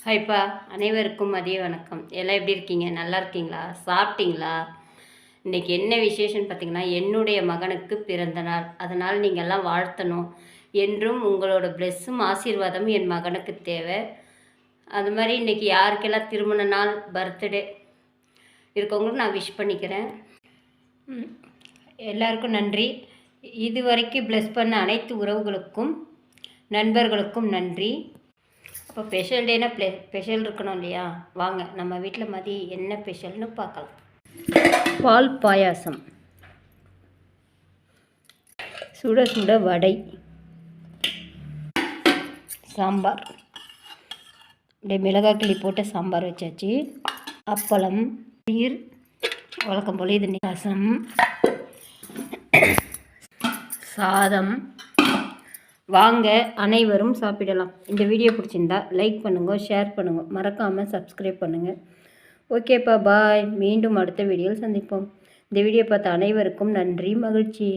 ஹாய்ப்பா, அனைவருக்கும் மதிய வணக்கம். எல்லாம் எப்படி இருக்கீங்க? நல்லா இருக்கீங்களா? சாப்பிட்டீங்களா? இன்றைக்கி என்ன விசேஷம்னு பார்த்தீங்கன்னா, என்னுடைய மகனுக்கு பிறந்த நாள். அதனால் நீங்கள்லாம் வாழ்த்தணும். என்றும் உங்களோட ப்ளெஸ்ஸும் ஆசீர்வாதமும் என் மகனுக்கு தேவை. அது மாதிரி இன்றைக்கி யாருக்கெல்லாம் திருமண நாள், பர்த்டே இருக்கவங்களும் நான் விஷ் பண்ணிக்கிறேன். எல்லாருக்கும் நன்றி. இது வரைக்கும் ப்ளெஸ் பண்ண அனைத்து உறவுகளுக்கும் நண்பர்களுக்கும் நன்றி. இப்போ ஸ்பெஷல் டேனா ஸ்பெஷல் இருக்கணும் இல்லையா? வாங்க நம்ம வீட்டில் மதியம் என்ன ஸ்பெஷல்னு பார்க்கலாம். பால் பாயாசம், சுட சுட வடை, சாம்பார், அப்படியே மிளகாய் கிள்ளி போட்டு சாம்பார் வச்சாச்சு. அப்பளம், நீர், வழக்கம் போல் இது ரசம், சாதம். வாங்க அனைவரும் சாப்பிடலாம். இந்த வீடியோ பிடிச்சிருந்தா லைக் பண்ணுங்க, ஷேர் பண்ணுங்க, மறக்காமல் சப்ஸ்கிரைப் பண்ணுங்கள். ஓகேப்பா, பாய். மீண்டும் அடுத்த வீடியோவில் சந்திப்போம். இந்த வீடியோ பார்த்த அனைவருக்கும் நன்றி, மகிழ்ச்சி.